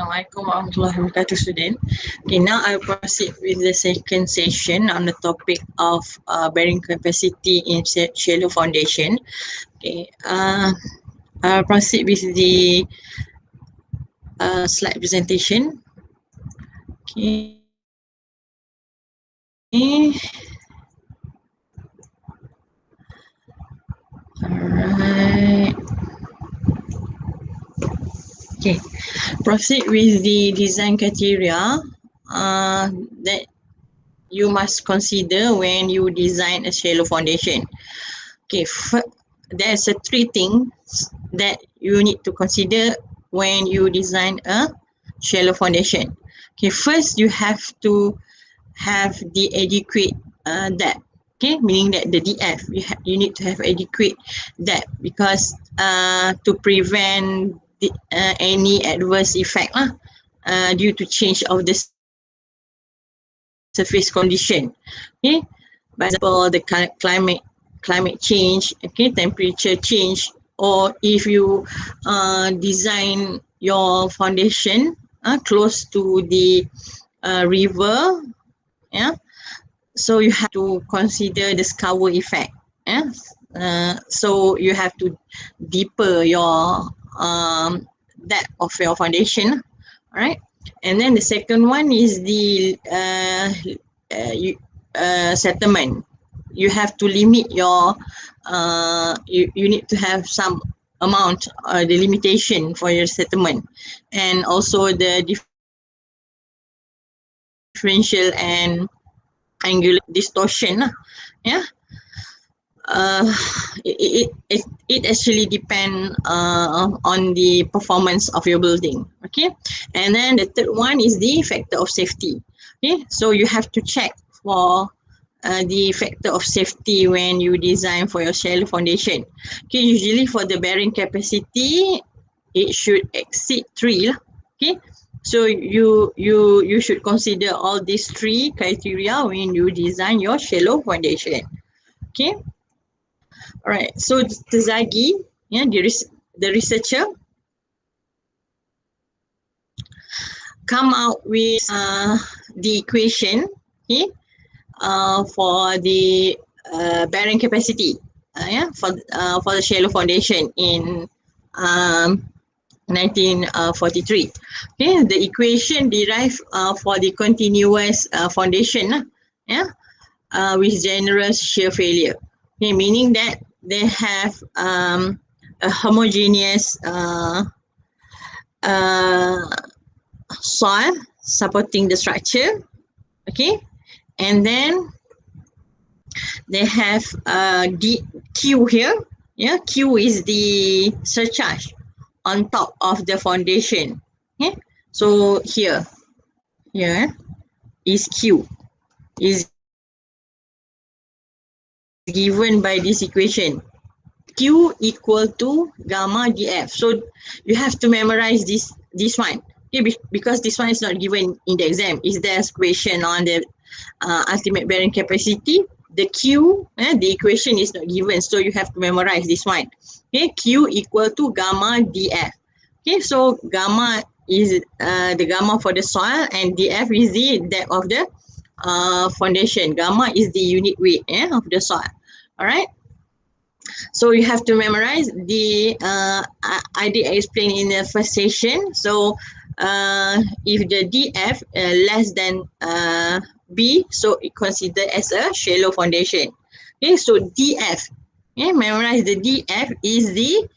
Assalamualaikum warahmatullahi wabarakatuh, student. Okay, now I will proceed with the second session on the topic of bearing capacity in shallow foundation. Okay, I'll proceed with the slide presentation. Okay. Alright. Okay, proceed with the design criteria that you must consider when you design a shallow foundation. Okay, there's three things that you need to consider when you design a shallow foundation. Okay, first you have to have the adequate depth. Okay, meaning that the DF, you need to have adequate depth because to prevent any adverse effect due to change of the surface condition. Okay, for example, the climate change, okay, temperature change, or if you design your foundation close to the river, yeah, so you have to consider the scour effect. Yeah, so you have to deeper your depth of your foundation. All right, and then the second one is the settlement. You have to limit your you need to have some amount, the limitation for your settlement, and also the differential and angular distortion. Yeah, it actually depends on the performance of your building. Okay, and then the third one is the factor of safety. Okay, so you have to check for the factor of safety when you design for your shallow foundation. Okay, usually for the bearing capacity, it should exceed 3. Okay, so you should consider all these three criteria when you design your shallow foundation. Okay, all right. So Terzaghi, yeah, the researcher, come out with the equation, okay, for the bearing capacity, for the shallow foundation in 1943. Okay, the equation derived for the continuous foundation, with generous shear failure. Okay, meaning that they have a homogeneous soil supporting the structure. Okay, and then they have Q here. Yeah, Q is the surcharge on top of the foundation. Okay, so here is Q, is given by this equation. Q equal to gamma dF. So you have to memorize this one. Okay, because this one is not given in the exam. Is there a question on the ultimate bearing capacity? The Q, the equation is not given, so you have to memorize this one. Okay, Q equal to gamma dF. Okay, so gamma is the gamma for the soil, and dF is the depth of the foundation. Gamma is the unit weight of the soil. All right. So you have to memorize the I did explain in the first session. So if the DF less than B, so it considered as a shallow foundation. Okay, so DF, memorize the DF is the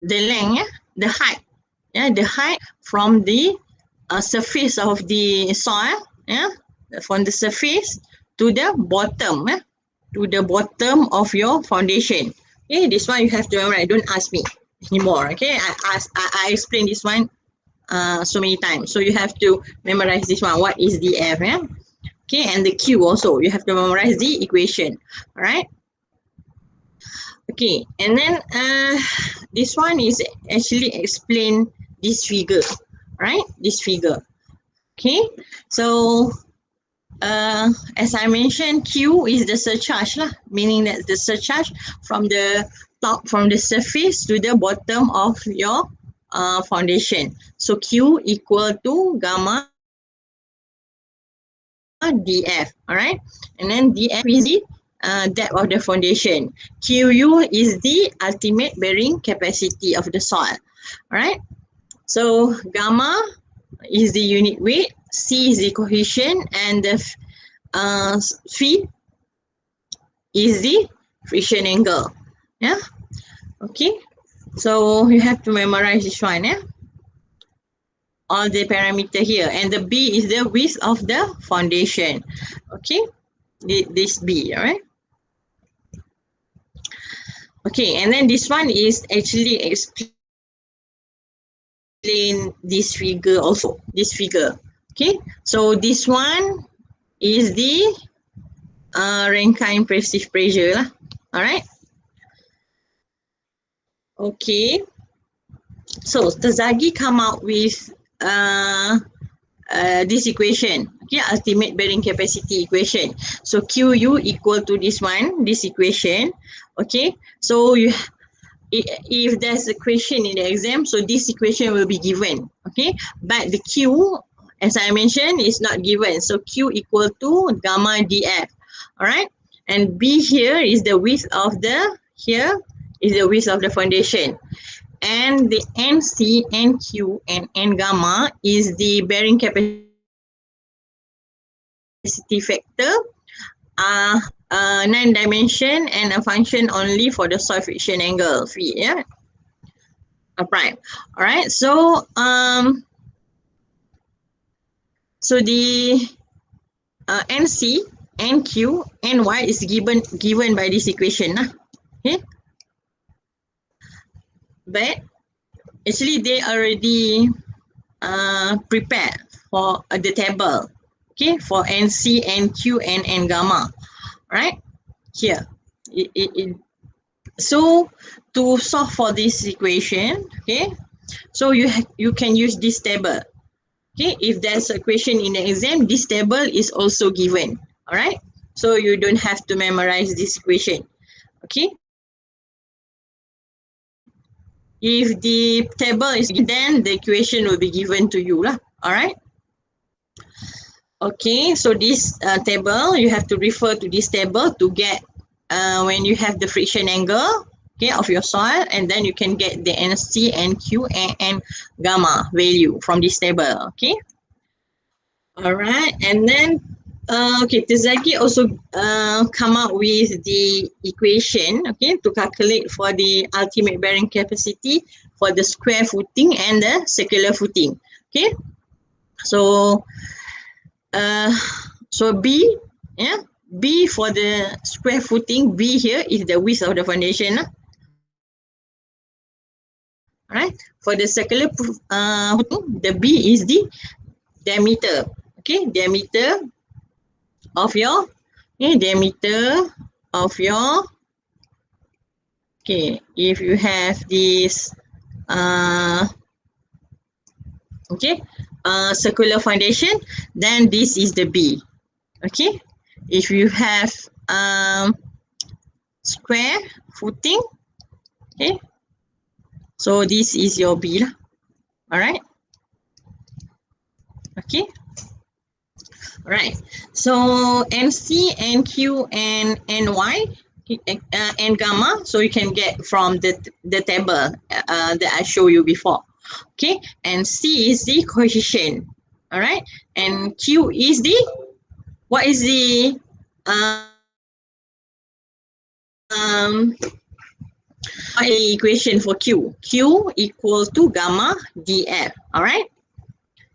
length, the height, the height from the surface of the soil, from the surface to the bottom, to the bottom of your foundation. Okay, this one you have to memorize. Don't ask me anymore. Okay, I explained this one so many times. So you have to memorize this one. What is the F? Okay, and the Q also. You have to memorize the equation. All right. Okay, and then this one is actually explain this figure, right? This figure. Okay, so as I mentioned, Q is the surcharge, meaning that the surcharge from the top from the surface to the bottom of your foundation. So Q equal to gamma dF, all right? And then dF is the depth of the foundation. QU is the ultimate bearing capacity of the soil, all right? So gamma is the unit weight, C is the cohesion, and the phi is the friction angle. Yeah, okay. So you have to memorize this one, yeah? All the parameter here, and the B is the width of the foundation. Okay, this B, all right? Okay, and then this one is actually explain this figure also, this figure. Okay, so this one is the Rankine pressure lah. All right. Okay, so Terzaghi come out with this equation, okay, ultimate bearing capacity equation. So QU equal to this one, this equation. Okay, so if there's a question in the exam, so this equation will be given. Okay, but the Q, as I mentioned, is not given. So Q equal to gamma dF. All right, and B here is the width of the, here is the width of the foundation. And the NC, NQ, and N gamma is the bearing capacity factor, 9 dimension, and a function only for the soil friction angle phi, yeah, prime. All right, so so the NC, NQ, NY is given by this equation, okay, but actually they already prepared for the table, okay, for NC, NQ, and N gamma, right here. So to solve for this equation, okay, so you can use this table. Okay, if there's a question in the exam, this table is also given. All right, so you don't have to memorize this equation. Okay, if the table is given, then the equation will be given to you lah. All right. Okay, so this table, you have to refer to this table to get when you have the friction angle, okay, of your soil, and then you can get the NC, NQ, and gamma value from this table. Okay. All right, and then okay, Terzaghi also come up with the equation, okay, to calculate for the ultimate bearing capacity for the square footing and the circular footing. Okay, so so B, yeah, B for the square footing, B here is the width of the foundation. Right, for the circular footing, the B is the diameter. Okay, diameter of your, okay, diameter of your, okay, if you have this okay, circular foundation, then this is the B. Okay, if you have square footing, okay, so this is your B lah. All right, okay. Right, so NC, NQ, and NY, and gamma, so you can get from the table that I showed you before. Okay, and C is the cohesion. All right, and Q is the, what is the equation for Q? Q equal to gamma dF. All right,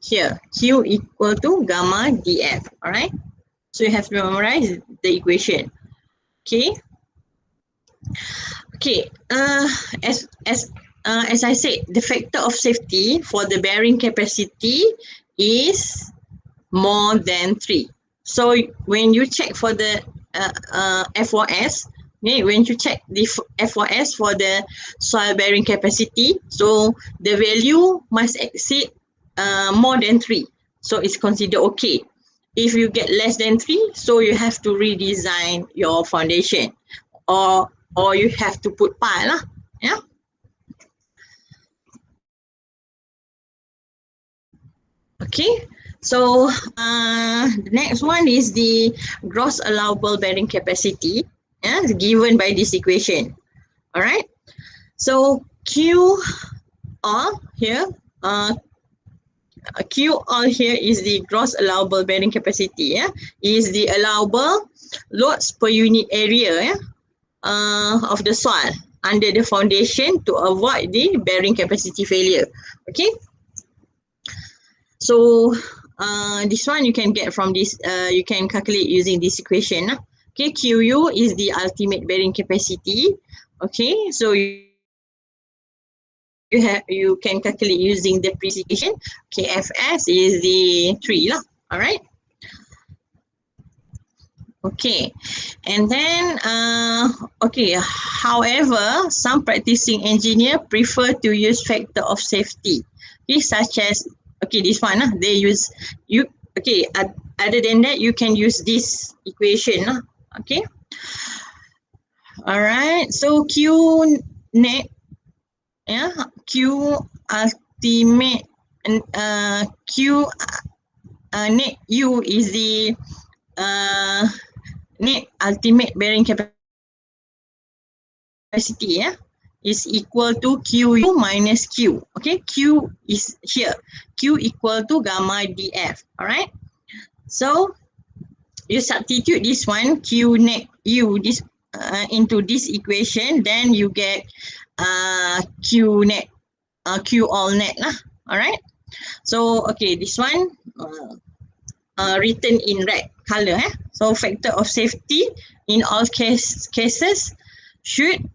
here Q equal to gamma dF. All right, so you have to memorize the equation. Okay. Okay. As I said, the factor of safety for the bearing capacity is more than 3. So when you check for the F4S, okay, when you check the F4S for the soil bearing capacity, so the value must exceed more than 3. So it's considered okay. If you get less than 3, so you have to redesign your foundation, or or you have to put pi lah. Yeah. Okay. So the next one is the gross allowable bearing capacity, yeah, given by this equation. All right. So Q R here, Q R here is the gross allowable bearing capacity. Yeah, is the allowable loads per unit area. Yeah, of the soil under the foundation to avoid the bearing capacity failure. Okay. So this one you can get from this, you can calculate using this equation. Okay, QU is the ultimate bearing capacity. Okay, so you can calculate using the previous equation. Okay, FS is the 3 lah. All right. Okay, and then okay, however, some practicing engineer prefer to use factor of safety, okay, such as, okay, this one they use, you, okay, other than that you can use this equation, okay. All right, so Q net, yeah, Q ultimate, and Q net U is the net ultimate bearing capacity, yeah, is equal to QU minus Q. Okay, Q is here. Q equal to gamma dF. All right. So you substitute this one Q net U this into this equation, then you get Q net, Q all net lah. All right. So okay, this one written in red color. So factor of safety in all cases should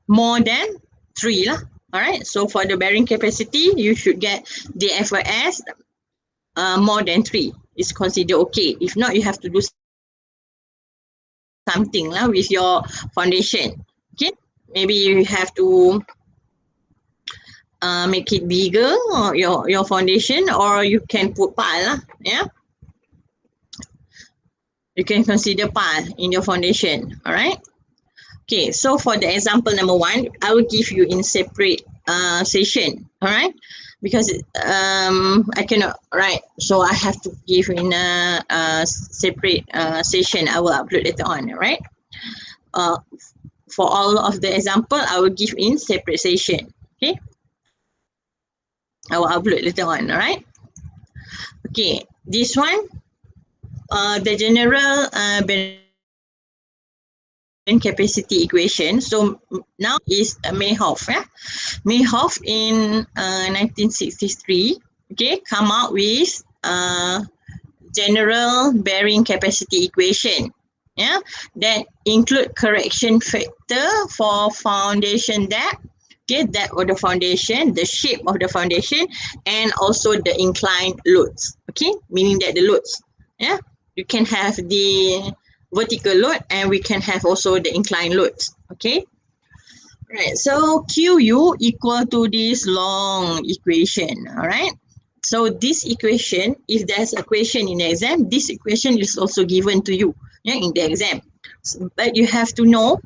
more than 3 lah. All right. So for the bearing capacity, you should get the FOS more than 3. Is considered okay. If not, you have to do something lah with your foundation. Okay. Maybe you have to make it bigger, or your foundation, or you can put pile lah. Yeah. You can consider pile in your foundation. All right. Okay, so for the example number 1, I will give you in separate session, all right? Because I cannot write, so I have to give in a separate session. I will upload later on, all right? For all of the example, I will give in separate session, okay? I will upload later on, all right? Okay, this one, the general capacity equation. So now is Mayhoff. Yeah? Mayhoff in 1963, okay, come out with general bearing capacity equation. Yeah, that include correction factor for foundation depth, okay, depth of the foundation, the shape of the foundation, and also the inclined loads. Okay, meaning that the loads, yeah, you can have the vertical load and we can have also the inclined loads. Okay. Right. So QU equal to this long equation. All right. So this equation, if there's a question in the exam, this equation is also given to you, yeah, in the exam. So, but you have to know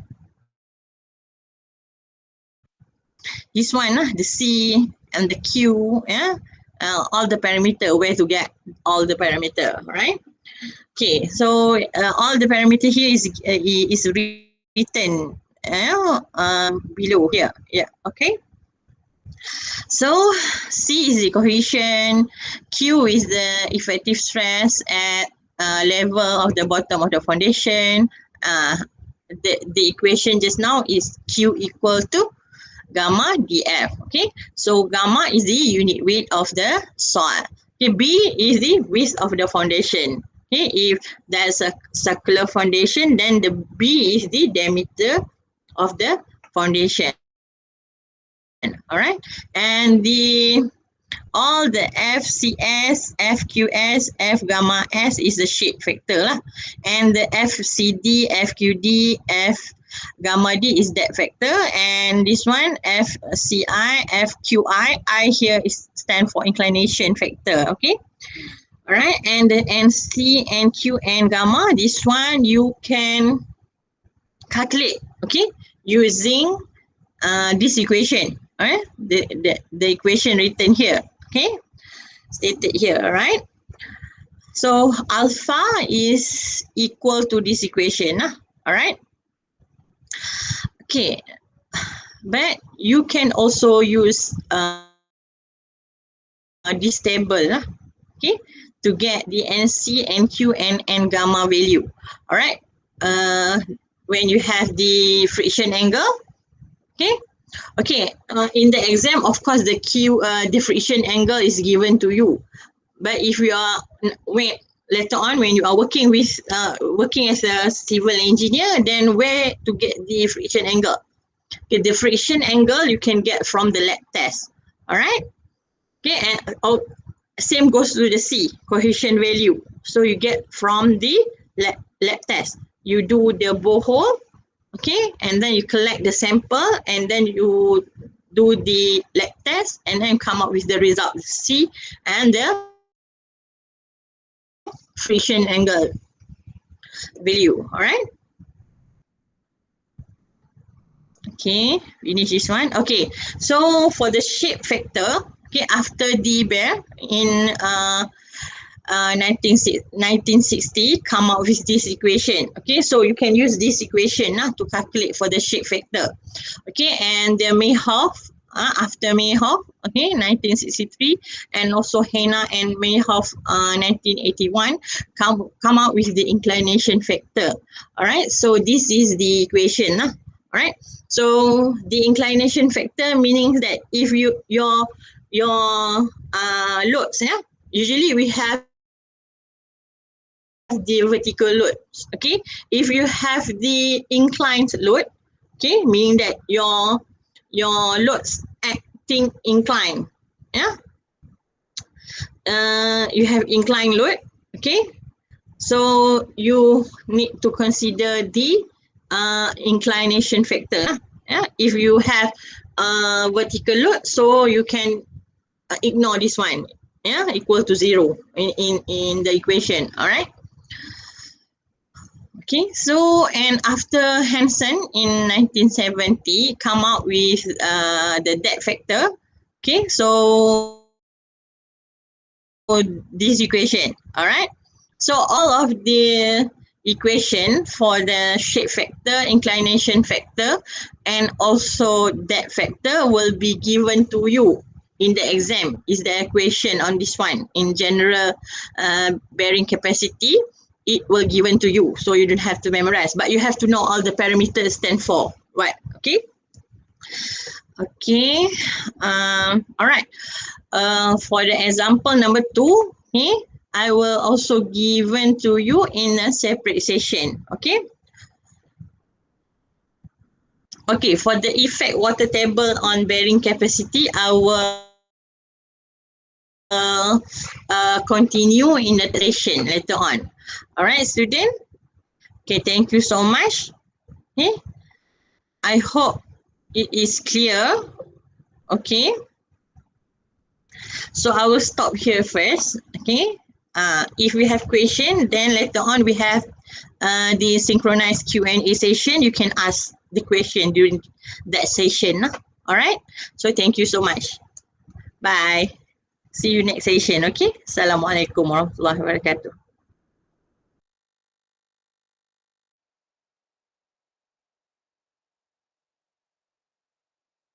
this one, the C and the Q, yeah, all the parameter, where to get all the parameter, right? Okay, so all the parameter here is written below here. Yeah, okay. So C is the cohesion, Q is the effective stress at level of the bottom of the foundation. The equation just now is Q equal to gamma dF. Okay, so gamma is the unit weight of the soil. Okay, B is the width of the foundation. Okay, if there's a circular foundation, then the B is the diameter of the foundation. All right, and all the FCS, FQS, F gamma S is the shape factor lah, and the FCD, FQD, F gamma D is depth factor, and this one FCI, FQI, I here is stand for inclination factor. Okay. All right, and the NC and Q and gamma, this one you can calculate. Okay, using this equation, all right? The equation written here, okay, stated here, all right? So alpha is equal to this equation, all right? Okay, but you can also use this table, okay, to get the NC, NQ, and N gamma value, all right? When you have the friction angle, okay. Okay, in the exam, of course, the friction angle is given to you. But if you are later on when you are working as a civil engineer, then where to get the friction angle? Okay, the friction angle you can get from the lab test. All right. Okay, and same goes to the C, cohesion value. So you get from the lab test. You do the borehole, okay, and then you collect the sample, and then you do the lab test, and then come up with the result C and the friction angle value. All right. Okay, finish this one. Okay, so for the shape factor, okay, after D bear in 1960 come up with this equation. Okay, so you can use this equation to calculate for the shape factor. Okay, and the Mayhoff, after Mayhoff, okay, 1963, and also Hanna and Mayhoff, 1981, come out with the inclination factor. All right, so this is the equation. All right, so the inclination factor meaning that if your loads, usually we have the vertical load. Okay, if you have the inclined load, okay, meaning that your loads acting inclined, yeah, you have inclined load, okay, so you need to consider the inclination factor, yeah. If you have vertical load, so you can ignore this one, yeah, equal to 0 in the equation. All right. Okay, so and after Hansen in 1970 come out with the depth factor. Okay, so this equation, all right. So all of the equation for the shape factor, inclination factor, and also depth factor will be given to you in the exam. Is the equation on this one in general bearing capacity? It will given to you, so you don't have to memorize, but you have to know all the parameters stand for what. Okay. Okay. All right. For the example number 2, okay, I will also given to you in a separate session. Okay. Okay, for the effect water table on bearing capacity, I will continue in the session later on. All right, student. Okay, thank you so much. Okay, I hope it is clear. Okay. So I will stop here first. Okay. If we have question, then later on we have the synchronized Q&A session. You can ask the question during that session. All right. So thank you so much. Bye. See you next session. Okay. Assalamualaikum warahmatullahi wabarakatuh.